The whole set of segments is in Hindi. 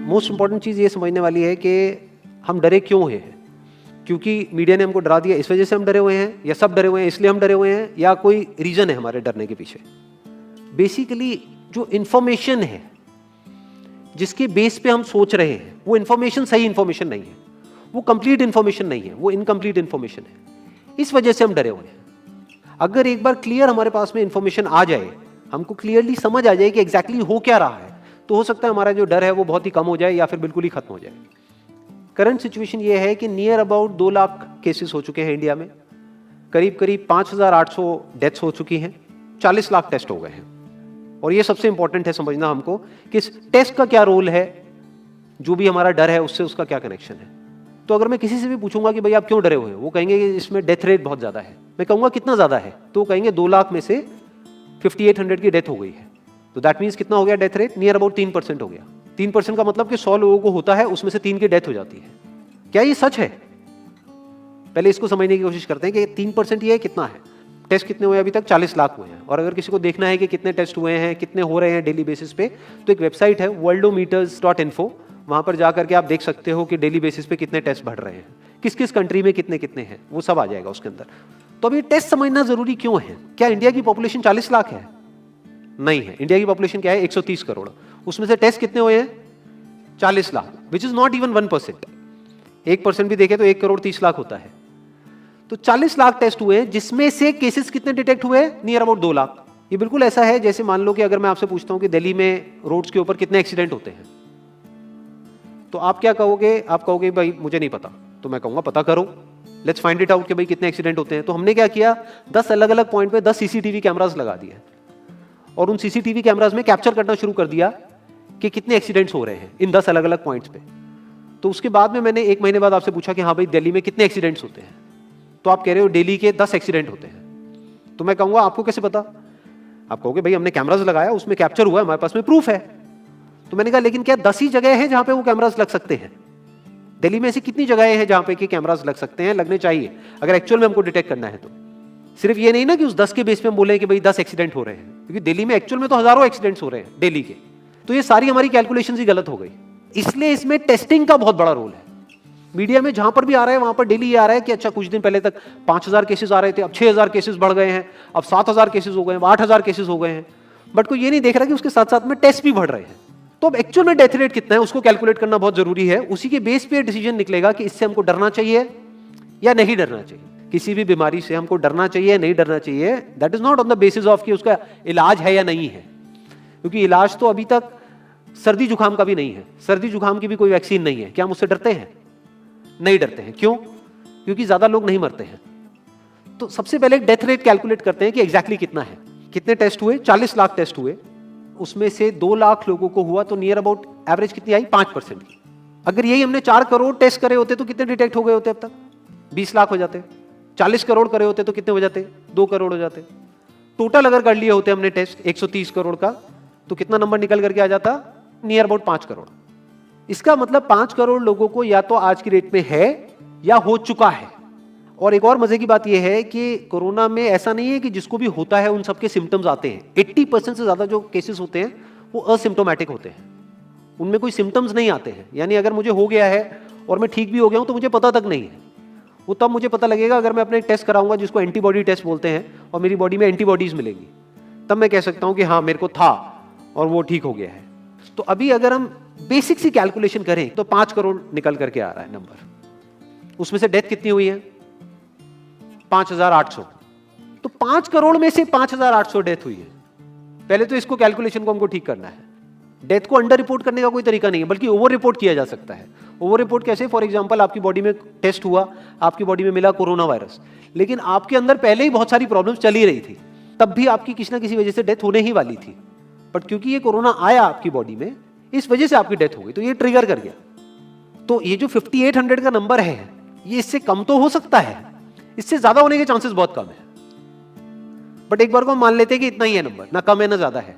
मोस्ट इंपॉर्टेंट चीज़ ये समझने वाली है कि हम डरे क्यों हैं। क्योंकि मीडिया ने हमको डरा दिया इस वजह से हम डरे हुए हैं, या सब डरे हुए हैं इसलिए हम डरे हुए हैं, या कोई रीज़न है हमारे डरने के पीछे। बेसिकली जो इन्फॉर्मेशन है जिसके बेस पे हम सोच रहे हैं वो इन्फॉर्मेशन सही इन्फॉर्मेशन नहीं है, वो कंप्लीट इन्फॉर्मेशन नहीं है, वो इनकम्प्लीट इन्फॉर्मेशन है। इस वजह से हम डरे हुए हैं। अगर एक बार क्लियर हमारे पास में इन्फॉर्मेशन आ जाए, हमको क्लियरली समझ आ जाए कि एग्जैक्टली हो क्या रहा है, तो हो सकता है हमारा जो डर है वो बहुत ही कम हो जाए या फिर बिल्कुल ही खत्म हो जाए। करंट सिचुएशन ये है कि नियर अबाउट 2 लाख केसेस हो चुके हैं इंडिया में, करीब करीब 5,800 डेथ्स हो चुकी हैं, 40 लाख टेस्ट हो गए हैं। और ये सबसे इंपॉर्टेंट है समझना हमको कि इस टेस्ट का क्या रोल है, जो भी हमारा डर है उससे उसका क्या कनेक्शन है। तो अगर मैं किसी से भी पूछूंगा कि भाई आप क्यों डरे हुए हो, वो कहेंगे कि इसमें डेथ रेट बहुत ज्यादा है। मैं कहूंगा कितना ज्यादा है, तो वो कहेंगे 2 लाख में से 5800 की डेथ हो गई है। तो दैट मीन्स कितना हो गया डेथ रेट, नियर अबाउट 3% हो गया। 3% का मतलब कि 100 लोगों को होता है, उसमें से 3 की डेथ हो जाती है। क्या ये सच है? पहले इसको समझने की कोशिश करते हैं कि 3% ये कितना है। टेस्ट कितने हुए अभी तक? 40 लाख हुए हैं। और अगर किसी को देखना है कि कितने टेस्ट हुए हैं, कितने हो रहे हैं डेली बेसिस पे, तो एक वेबसाइट है worldometers.info, वहां पर जाकर के आप देख सकते हो कि डेली बेसिस पे कितने टेस्ट बढ़ रहे हैं, किस किस कंट्री में कितने कितने हैं, वो सब आ जाएगा उसके अंदर। तो अभी टेस्ट समझना जरूरी क्यों है? क्या इंडिया की पॉपुलेशन 40 लाख है? नहीं है। इंडिया की पॉपुलेशन क्या है? 130 करोड़। उसमें से टेस्ट कितने हुए हैं? 40 lakh, which is not even 1%। 1% भी देखे तो 1 करोड़ 30 लाख होता है। तो 40 लाख टेस्ट हुए, जिसमें से केसेस कितने डिटेक्ट हुए? Near about 2 lakh. ये बिल्कुल ऐसा है जैसे मान लो कि अगर मैं आपसे पूछता हूं कि दिल्ली में रोड्स के ऊपर कितने एक्सीडेंट होते हैं, तो आप क्या कहोगे? आप कहोगे भाई मुझे नहीं पता। तो मैं कहूंगा पता करो, लेट्स फाइंड इट आउट कि भाई कितने एक्सीडेंट होते हैं। तो हमने क्या किया, 10 अलग अलग पॉइंट पे 10 सीसीटीवी कैमरास लगा दिए और उन सीसीटीवी कैमरास में कैप्चर करना शुरू कर दिया कि कितने एक्सीडेंट्स हो रहे हैं इन 10 अलग अलग पॉइंट्स पे। तो उसके बाद में मैंने 1 महीने बाद आपसे पूछा कि हाँ भाई दिल्ली में कितने एक्सीडेंट्स होते हैं, तो आप कह रहे हो दिल्ली के 10 एक्सीडेंट होते हैं। तो मैं कहूंगा आपको कैसे पता? आप कहोगे भाई हमने कैमरास लगाया, उसमें कैप्चर हुआ, हमारे पास में प्रूफ है। तो मैंने कहा लेकिन क्या 10 ही जगह हैं जहां पे वो कैमरास लग सकते हैं? दिल्ली में ऐसी कितनी जगहें हैं जहां पे कि कैमरास लग सकते हैं, लगने चाहिए अगर एक्चुअल में हमको डिटेक्ट करना है। तो सिर्फ ये नहीं ना कि उस 10 के बेस पे हम बोले कि भाई 10 एक्सीडेंट हो रहे हैं, क्योंकि दिल्ली में एक्चुअल में तो हजारों एक्सीडेंट्स हो रहे हैं दिल्ली के। तो ये सारी हमारी कैलकुलेशंस ही गलत हो गई। इसलिए इसमें टेस्टिंग का बहुत बड़ा रोल है। मीडिया में जहां पर भी आ रहा है वहां पर डेली ये आ रहा है कि अच्छा कुछ दिन पहले तक 5,000 केसेस आ रहे थे, अब 6,000 केसेस बढ़ गए हैं, अब 7,000 केसेस हो गए हैं, 8,000 केसेस हो गए हैं। बट कोई ये नहीं देख रहा कि उसके साथ साथ में टेस्ट भी बढ़ रहे हैं। तो अब एक्चुअल में डेथ रेट कितना है उसको कैलकुलेट करना बहुत जरूरी है। उसी के बेस पे डिसीजन निकलेगा कि इससे हमको डरना चाहिए या नहीं डरना चाहिए। किसी भी बीमारी से हमको डरना चाहिए नहीं डरना चाहिए, that is not on the basis of कि उसका इलाज है या नहीं है। क्योंकि इलाज तो अभी तक सर्दी जुकाम का भी नहीं है, सर्दी जुकाम की भी कोई वैक्सीन नहीं है। क्या हम उससे डरते हैं? नहीं डरते हैं। क्यों? क्योंकि ज्यादा लोग नहीं मरते हैं। तो सबसे पहले डेथ रेट कैलकुलेट करते हैं कि एग्जैक्टली कितना है। कितने टेस्ट हुए? 40 लाख टेस्ट हुए, उसमें से 2 लाख लोगों को हुआ, तो नियर अबाउट एवरेज कितनी आई? 5% की। अगर यही हमने 4 करोड़ टेस्ट करे होते तो कितने डिटेक्ट हो गए होते? अब तक 20 लाख हो जाते। 40 करोड़ करे होते तो कितने हो जाते? 2 करोड़ हो जाते। टोटल अगर कर लिए होते हमने टेस्ट 130 करोड़ का, तो कितना नंबर निकल करके आ जाता? Near about 5 crore. इसका मतलब 5 करोड़ लोगों को या तो आज की डेट में है या हो चुका है। और एक और मजे की बात यह है कि कोरोना में ऐसा नहीं है कि जिसको भी होता है उन सबके सिम्टम्स आते हैं। 80% से ज्यादा जो केसेस होते हैं वो असिम्टोमेटिक होते हैं, उनमें कोई सिम्टम्स नहीं आते हैं। यानी अगर मुझे हो गया है और मैं ठीक भी हो गया हूं तो मुझे पता तक नहीं है। वो तब मुझे पता लगेगा अगर मैं अपने टेस्ट कराऊंगा जिसको एंटीबॉडी टेस्ट बोलते हैं, और मेरी बॉडी में एंटीबॉडीज मिलेंगी, तब मैं कह सकता हूं कि हाँ मेरे को था और वो ठीक हो गया है। तो अभी अगर हम बेसिक सी कैलकुलेशन करें तो 5 करोड़ निकल करके आ रहा है नंबर। उसमें से डेथ कितनी हुई है? 5,800। तो 5 करोड़ में से 5,800 डेथ हुई है। पहले तो इसको कैलकुलेशन को हमको ठीक करना है। डेथ को अंडर रिपोर्ट करने का कोई तरीका नहीं है, बल्कि ओवर रिपोर्ट किया जा सकता है। ओवर रिपोर्ट कैसे? फॉर एग्जांपल आपकी बॉडी में टेस्ट हुआ, आपकी बॉडी में मिला कोरोना वायरस, लेकिन आपके अंदर पहले ही बहुत सारी प्रॉब्लम्स चली रही थी, तब भी आपकी किसी ना किसी वजह से डेथ होने ही वाली थी। बट क्योंकि ये कोरोना आया आपकी बॉडी में, इस वजह से आपकी डेथ हो गई, तो ये ट्रिगर कर गया। तो ये जो 5800 का नंबर है, ये इससे कम तो हो सकता है, इससे ज्यादा होने के चांसेस बहुत कम है। बट एक बार को हम मान लेते हैं कि इतना ही है नंबर, ना कम है ना ज्यादा है,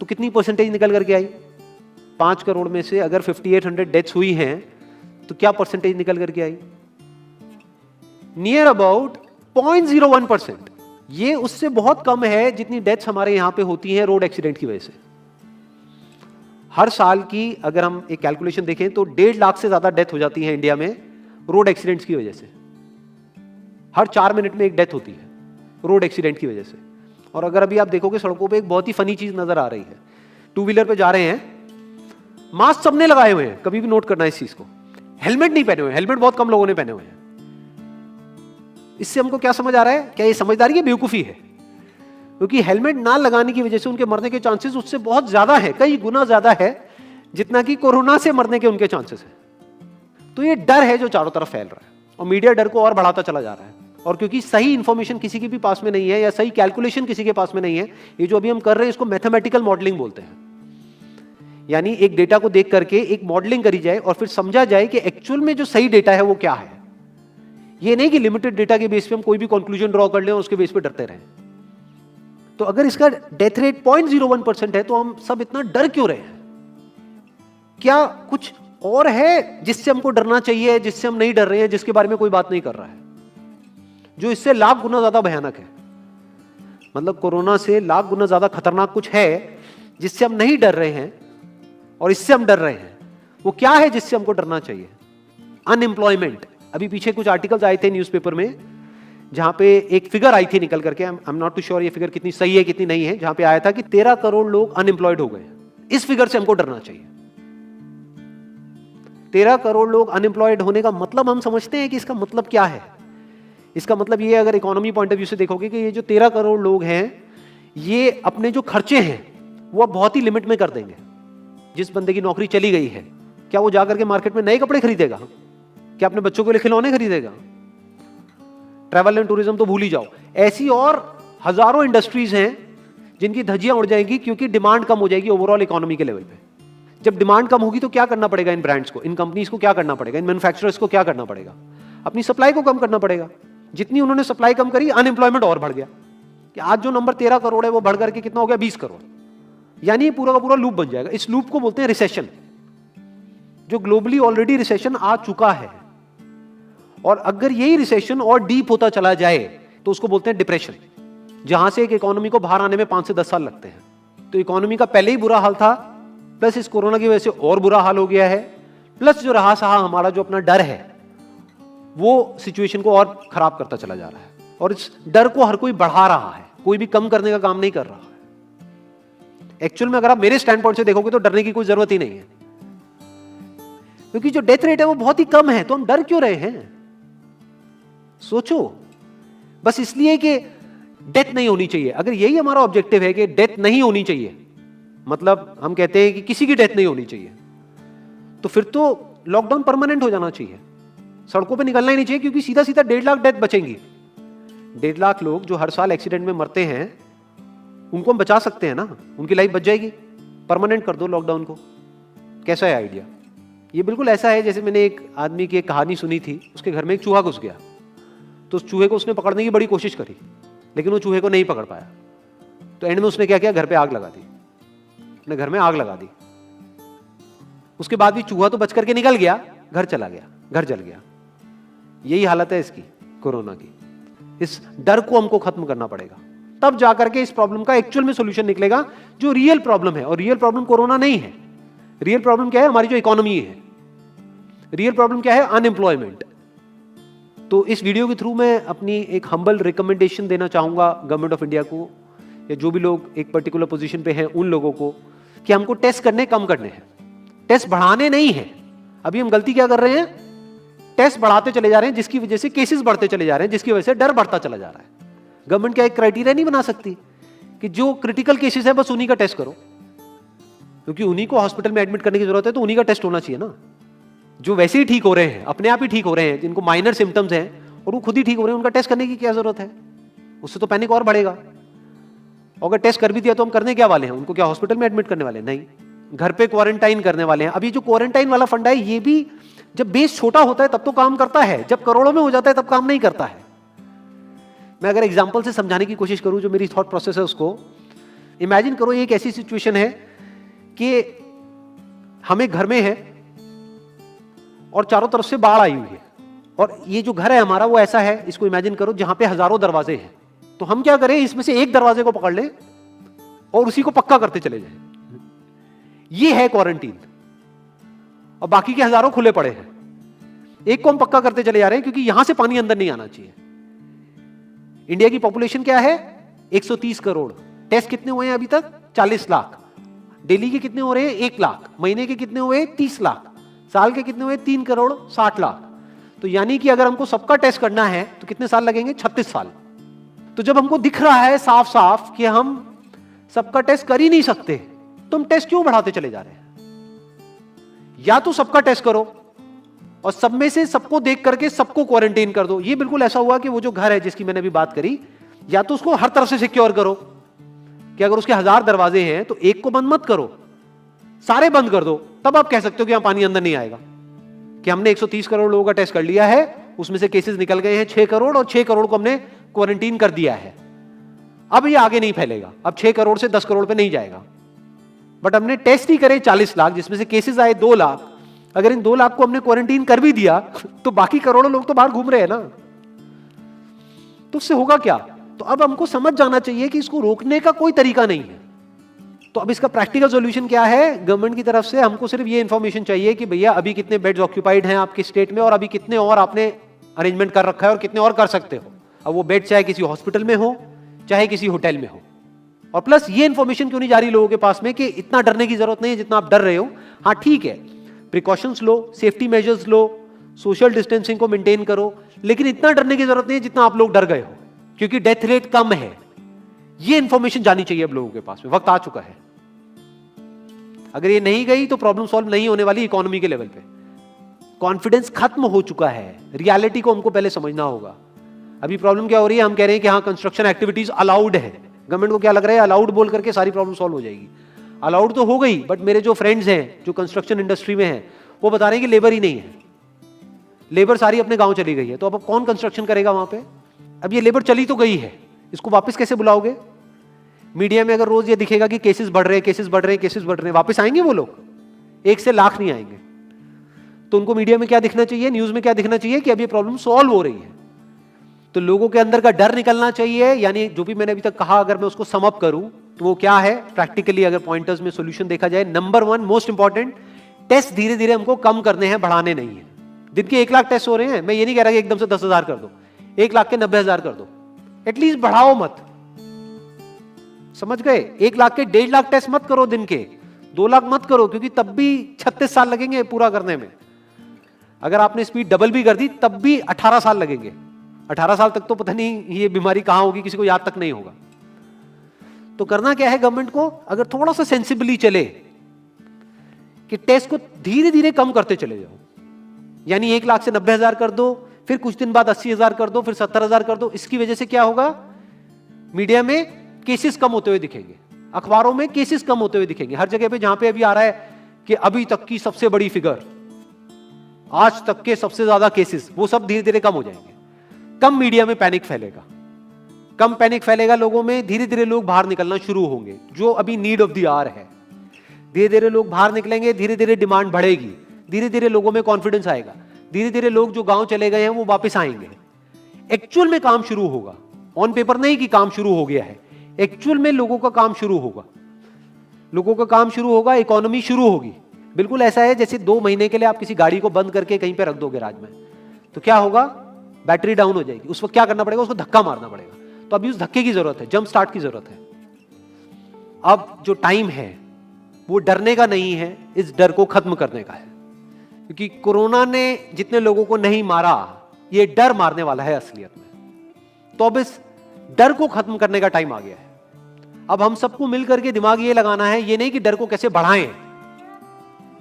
तो कितनी परसेंटेज निकल करके आई? 5 करोड़ में से अगर 5800 डेथ्स हुई हैं तो क्या परसेंटेज निकल करके आई? Near about 0.01%। ये उससे बहुत कम है जितनी डेथ्स हमारे यहां पे होती हैं रोड एक्सीडेंट की वजह से। हर साल की अगर हम एक कैलकुलेशन देखें तो 1.5 लाख से ज्यादा डेथ हो जाती है इंडिया में रोड एक्सीडेंट्स की वजह से। हर 4 मिनट में एक डेथ होती है रोड एक्सीडेंट की वजह से। और अगर अभी आप देखोगे सड़कों पे एक बहुत ही फनी चीज नजर आ रही है, टू व्हीलर पे जा रहे हैं, मास्क सबने लगाए हुए हैं, कभी भी नोट करना इस चीज को, हेलमेट नहीं पहने हुए, हेलमेट बहुत कम लोगों ने पहने हुए हैं। इससे हमको क्या समझ आ रहा है, क्या ये समझदारी है, बेवकूफी है? क्योंकि हेलमेट ना लगाने की वजह से उनके मरने के चांसेस उससे बहुत ज्यादा है, कई गुना ज्यादा है जितना कि कोरोना से मरने के उनके चांसेस है। तो ये डर है जो चारों तरफ फैल रहा है और मीडिया डर को और बढ़ाता चला जा रहा है। और क्योंकि सही इंफॉर्मेशन किसी के भी पास में नहीं है या सही कैलकुलेशन किसी के पास में नहीं है, ये जो अभी हम कर रहे हैं इसको मैथमेटिकल मॉडलिंग बोलते हैं। यानी एक डेटा को देख करके एक मॉडलिंग करी जाए और फिर समझा जाए कि एक्चुअल में जो सही डेटा है वो क्या है। ये नहीं कि लिमिटेड डेटा के बेस पे हम कोई भी कंक्लूजन ड्रॉ कर लें और उसके बेस पे डरते रहें। तो अगर इसका डेथ रेट 0.01% है तो हम सब इतना डर क्यों रहे हैं? क्या कुछ और है जिससे हमको डरना चाहिए, जिससे हम नहीं डर रहे हैं, जिसके बारे में कोई बात नहीं कर रहा है, जो इससे लाख गुना ज्यादा भयानक है? मतलब कोरोना से लाख गुना ज्यादा खतरनाक कुछ है जिससे हम नहीं डर रहे हैं और इससे हम डर रहे हैं। वो क्या है जिससे हमको डरना चाहिए? अनएम्प्लॉयमेंट। अभी पीछे कुछ आर्टिकल्स आए थे न्यूज़पेपर में जहां पे एक फिगर आई थी निकल करके, I am not too sure ये फिगर कितनी सही है कितनी नहीं है, जहां पे आया था कि 13 करोड़ लोग अनएम्प्लॉयड हो गए। इस फिगर से हमको डरना चाहिए। 13 करोड़ लोग अनएम्प्लॉयड होने का मतलब हम समझते हैं कि इसका मतलब क्या है? इसका मतलब ये, अगर इकोनॉमी पॉइंट ऑफ व्यू से देखोगे, कि ये जो 13 करोड़ लोग हैं ये अपने जो खर्चे हैं वो अब बहुत ही लिमिट में कर देंगे। जिस बंदे की नौकरी चली गई है, क्या वो जाकर के मार्केट में नए कपड़े खरीदेगा? क्या अपने बच्चों के लिए खिलौने खरीदेगा? ट्रैवल एंड टूरिज्म तो भूल ही जाओ। ऐसी और हजारों इंडस्ट्रीज हैं जिनकी धज्जियां उड़ जाएंगी क्योंकि डिमांड कम हो जाएगी ओवरऑल इकोनॉमी के लेवल पे। जब डिमांड कम होगी तो क्या करना पड़ेगा इन ब्रांड्स को, इन कंपनीज को क्या करना पड़ेगा, इन मैन्युफैक्चरर्स को क्या करना पड़ेगा? अपनी सप्लाई को कम करना पड़ेगा। जितनी उन्होंने सप्लाई कम करी, अनएम्प्लॉयमेंट और बढ़ गया कि आज जो नंबर 13 करोड़ है वो बढ़ करके कितना हो गया, 20 करोड़। यानी पूरा का पूरा लूप बन जाएगा। इस लूप को बोलते हैं रिसेशन, जो ग्लोबली ऑलरेडी रिसेशन आ चुका है। और अगर यही रिसेशन और डीप होता चला जाए तो उसको बोलते हैं डिप्रेशन, जहां से एक इकोनॉमी को बाहर आने में 5 से 10 साल लगते हैं। तो इकोनॉमी का पहले ही बुरा हाल था, प्लस इस कोरोना की वजह से और बुरा हाल हो गया है, प्लस जो रहा सहा हमारा जो अपना डर है वो सिचुएशन को और खराब करता चला जा रहा है। और इस डर को हर कोई बढ़ा रहा है, कोई भी कम करने का काम नहीं कर रहा है। एक्चुअल में अगर आप मेरे स्टैंड पॉइंट से देखोगे तो डरने की कोई जरूरत ही नहीं है, क्योंकि जो डेथ रेट है वो बहुत ही कम है। तो हम डर क्यों रहे हैं? सोचो। बस इसलिए कि डेथ नहीं होनी चाहिए। अगर यही हमारा ऑब्जेक्टिव है कि डेथ नहीं होनी चाहिए, मतलब हम कहते हैं कि किसी की डेथ नहीं होनी चाहिए, तो फिर तो लॉकडाउन परमानेंट हो जाना चाहिए, सड़कों पे निकलना ही नहीं चाहिए, क्योंकि सीधा सीधा 1.5 लाख डेथ बचेंगी। 1.5 लाख लोग जो हर साल एक्सीडेंट में मरते हैं उनको हम बचा सकते हैं ना, उनकी लाइफ बच जाएगी। परमानेंट कर दो लॉकडाउन को। कैसा है आइडिया? ये बिल्कुल ऐसा है जैसे मैंने एक आदमी की एक कहानी सुनी थी, उसके घर में एक चूहा घुस गया, तो उस चूहे को उसने पकड़ने की बड़ी कोशिश करी, लेकिन वो चूहे को नहीं पकड़ पाया। तो एंड में उसने क्या किया, घर पे आग लगा दी, अपने घर में आग लगा दी। उसके बाद भी चूहा तो बच करके निकल गया, घर चला गया, घर जल गया। यही हालत है इसकी, कोरोना की। इस डर को हमको खत्म करना पड़ेगा, तब जाकर के इस प्रॉब्लम का एक्चुअल में सॉल्यूशन निकलेगा, जो रियल प्रॉब्लम है। और रियल प्रॉब्लम कोरोना नहीं है। रियल प्रॉब्लम क्या है? हमारी जो इकोनॉमी है। रियल प्रॉब्लम क्या है? अनएम्प्लॉयमेंट। तो इस वीडियो के थ्रू मैं अपनी एक हम्बल रिकमेंडेशन देना चाहूंगा गवर्नमेंट ऑफ इंडिया को, या जो भी लोग एक पर्टिकुलर पोजीशन पे हैं उन लोगों को, कि हमको टेस्ट करने कम करने हैं, टेस्ट बढ़ाने नहीं है। अभी हम गलती क्या कर रहे हैं? टेस्ट बढ़ाते चले जा रहे हैं, जिसकी वजह से केसेस बढ़ते चले जा रहे हैं, जिसकी वजह से डर बढ़ता चला जा रहा है। गवर्नमेंट क्या एक क्राइटेरिया नहीं बना सकती कि जो क्रिटिकल केसेस है बस उन्हीं का टेस्ट करो, क्योंकि उन्हीं को हॉस्पिटल में एडमिट करने की जरूरत है, तो उन्हीं का टेस्ट होना चाहिए ना। जो वैसे ही ठीक हो रहे हैं, अपने आप ही ठीक हो रहे हैं, जिनको माइनर सिम्टम्स हैं और वो खुद ही ठीक हो रहे हैं, उनका टेस्ट करने की क्या जरूरत है? उससे तो पैनिक और बढ़ेगा। अगर टेस्ट कर भी दिया तो हम करने क्या वाले हैं? उनको क्या हॉस्पिटल में एडमिट करने वाले हैं? नहीं, घर पे क्वारंटाइन करने वाले हैं। अभी जो क्वारंटाइन वाला फंडा है, ये भी जब बेस छोटा होता है तब तो काम करता है, जब करोड़ों में हो जाता है तब काम नहीं करता है। मैं अगर एग्जांपल से समझाने की कोशिश करूं, जो मेरी थॉट प्रोसेस है उसको इमेजिन करो। एक ऐसी सिचुएशन है कि हम एक घर में है और चारों तरफ से बाढ़ आई हुई है, और ये जो घर है हमारा वो ऐसा है, इसको इमेजिन करो, जहां पे हजारों दरवाजे हैं। तो हम क्या करें, इसमें से एक दरवाजे को पकड़ लें और उसी को पक्का करते चले जाएं। ये है क्वारंटीन, और बाकी के हजारों खुले पड़े हैं। एक को हम पक्का करते चले जा रहे हैं क्योंकि यहां से पानी अंदर नहीं आना चाहिए। इंडिया की पॉपुलेशन क्या है? 130 करोड़। टेस्ट कितने हुए हैं अभी तक? 40 लाख। दिल्ली के कितने हो रहे हैं? 1 लाख। महीने के कितने हुए? 30 लाख। साल के कितने हुए? 3 करोड़ 60 लाख। तो यानी कि अगर हमको सबका टेस्ट करना है तो कितने साल लगेंगे? 36 साल। तो जब हमको दिख रहा है साफ साफ कि हम सबका टेस्ट कर ही नहीं सकते, तो हम टेस्ट क्यों बढ़ाते चले जा रहे हैं? या तो सबका टेस्ट करो और सब में से सबको देख करके सबको क्वारंटाइन कर दो। ये बिल्कुल ऐसा हुआ कि वो जो घर है जिसकी मैंने अभी बात करी, या तो उसको हर तरफ से सिक्योर करो कि अगर उसके 1000 दरवाजे हैं तो एक को बंद मत करो, सारे बंद कर दो। तब आप कह सकते हो कि यहां पानी अंदर नहीं आएगा, कि हमने 130 करोड़ लोगों का टेस्ट कर लिया है, उसमें से केसेस निकल गए हैं 6 करोड़ और 6 करोड़ को हमने क्वारंटीन कर दिया है, अब ये आगे नहीं फैलेगा, अब 6 करोड़ से 10 करोड़ पे नहीं जाएगा। बट हमने टेस्ट ही करे 40 लाख, जिसमें से केसेस आए 2 लाख। अगर इन 2 लाख को हमने क्वारंटीन कर भी दिया तो बाकी करोड़ों लोग तो बाहर घूम रहे हैं ना, तो उससे होगा क्या? तो अब हमको समझ जाना चाहिए कि इसको रोकने का कोई तरीका नहीं है। तो अब इसका प्रैक्टिकल सॉल्यूशन क्या है? गवर्नमेंट की तरफ से हमको सिर्फ ये इंफॉर्मेशन चाहिए कि भैया अभी कितने बेड्स ऑक्यूपाइड हैं आपके स्टेट में, और अभी कितने और आपने अरेंजमेंट कर रखा है और कितने और कर सकते हो। अब वो बेड चाहे किसी हॉस्पिटल में हो चाहे किसी होटल में हो। और प्लस ये इंफॉर्मेशन क्यों नहीं जा रही लोगों के पास में कि इतना डरने की जरूरत नहीं है जितना आप डर रहे हो। हाँ ठीक है, प्रिकॉशंस लो, सेफ्टी मेजर्स लो, सोशल डिस्टेंसिंग को मेंटेन करो, लेकिन इतना डरने की जरूरत नहीं है जितना आप लोग डर गए हो, क्योंकि डेथ रेट कम है। ये इंफॉर्मेशन जानी चाहिए अब लोगों के पास में, वक्त आ चुका है। अगर ये नहीं गई तो प्रॉब्लम सॉल्व नहीं होने वाली इकोनॉमी के लेवल पे। कॉन्फिडेंस खत्म हो चुका है, रियलिटी को हमको पहले समझना होगा। अभी प्रॉब्लम क्या हो रही है? हम कह रहे हैं कि हाँ कंस्ट्रक्शन एक्टिविटीज अलाउड है। गवर्नमेंट को क्या लग रहा है अलाउड बोल करके सारी प्रॉब्लम सॉल्व हो जाएगी। अलाउड तो हो गई, बट मेरे जो फ्रेंड्स हैं जो कंस्ट्रक्शन इंडस्ट्री में हैं वो बता रहे हैं कि लेबर ही नहीं है, लेबर सारी अपने गांव चली गई है। तो अब कौन कंस्ट्रक्शन करेगा वहां पे? अब ये लेबर चली तो गई है, इसको वापस कैसे बुलाओगे? मीडिया में अगर रोज ये दिखेगा कि केसेस बढ़ रहे हैं, केसेस बढ़ रहे हैं, केसेस बढ़ रहे हैं, वापस आएंगे वो लोग? 1 से लाख नहीं आएंगे। तो उनको मीडिया में क्या दिखना चाहिए, न्यूज में क्या दिखना चाहिए कि अब ये प्रॉब्लम सॉल्व हो रही है। तो लोगों के अंदर का डर निकलना चाहिए। यानी जो भी मैंने अभी तक कहा, अगर मैं उसको सम अप करूं तो वो क्या है प्रैक्टिकली, अगर पॉइंटर्स में सॉल्यूशन देखा जाए। नंबर 1 मोस्ट इंपॉर्टेंट, टेस्ट धीरे धीरे हमको कम करने हैं, बढ़ाने नहीं है। दिन के 1 लाख टेस्ट हो रहे हैं, मैं ये नहीं कह रहा कि एकदम से 10,000 कर दो, 1 लाख के 90,000 कर दो, एटलीस्ट बढ़ाओ मत। समझ गए? 1 लाख के 1.5 लाख टेस्ट मत करो दिन के, 2 लाख मत करो, क्योंकि तब भी 36 साल लगेंगे पूरा करने में। अगर आपने स्पीड डबल भी कर दी तब भी 18 साल लगेंगे। 18 साल तक तो पता नहीं ये बीमारी कहां होगी, किसी को याद तक नहीं होगा। तो करना क्या है गवर्नमेंट को? अगर थोड़ा सा सेंसिबली चले कि टेस्ट को धीरे धीरे कम करते चले जाओ, यानी 1 लाख से 90,000 कर दो, फिर कुछ दिन बाद 80,000 कर दो, फिर 70,000 कर दो। इसकी वजह से क्या होगा? मीडिया में केसेस कम होते हुए दिखेंगे, अखबारों में केसेस कम होते हुए दिखेंगे। हर जगह पे जहां पे अभी आ रहा है कि अभी तक की सबसे बड़ी फिगर, आज तक के सबसे ज्यादा केसेस, वो सब धीरे धीरे कम हो जाएंगे। कम मीडिया में पैनिक फैलेगा, कम पैनिक फैलेगा लोगों में, धीरे धीरे लोग बाहर निकलना शुरू होंगे, जो अभी नीड ऑफ द आवर है। धीरे धीरे लोग बाहर निकलेंगे, धीरे धीरे डिमांड बढ़ेगी, धीरे धीरे लोगों में कॉन्फिडेंस आएगा, धीरे धीरे लोग जो गांव चले गए हैं वो वापस आएंगे। एक्चुअल में काम शुरू होगा, ऑन पेपर नहीं कि काम शुरू हो गया है, एक्चुअल में लोगों का काम शुरू होगा, लोगों का काम शुरू होगा, इकोनॉमी शुरू होगी। बिल्कुल ऐसा है जैसे 2 महीने के लिए आप किसी गाड़ी को बंद करके कहीं पे रख दोगे राज में, तो क्या होगा? बैटरी डाउन हो जाएगी। उस वक्त क्या करना पड़ेगा? उसको धक्का मारना पड़ेगा। तो अभी उस धक्के की जरूरत है, जंप स्टार्ट की जरूरत है। अब जो टाइम है वो डरने का नहीं है, इस डर को खत्म करने का है। क्योंकि कोरोना ने जितने लोगों को नहीं मारा, ये डर मारने वाला है असलियत में। तो अब इस डर को खत्म करने का टाइम आ गया है। अब हम सबको मिलकर के दिमाग ये लगाना है, ये नहीं कि डर को कैसे बढ़ाएं,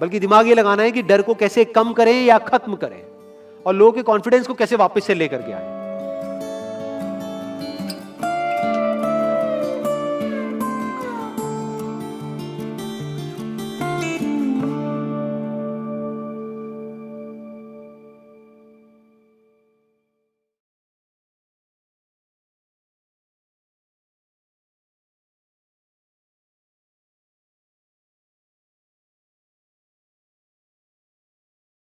बल्कि दिमाग ये लगाना है कि डर को कैसे कम करें या खत्म करें, और लोगों के कॉन्फिडेंस को कैसे वापस से लेकर के आए।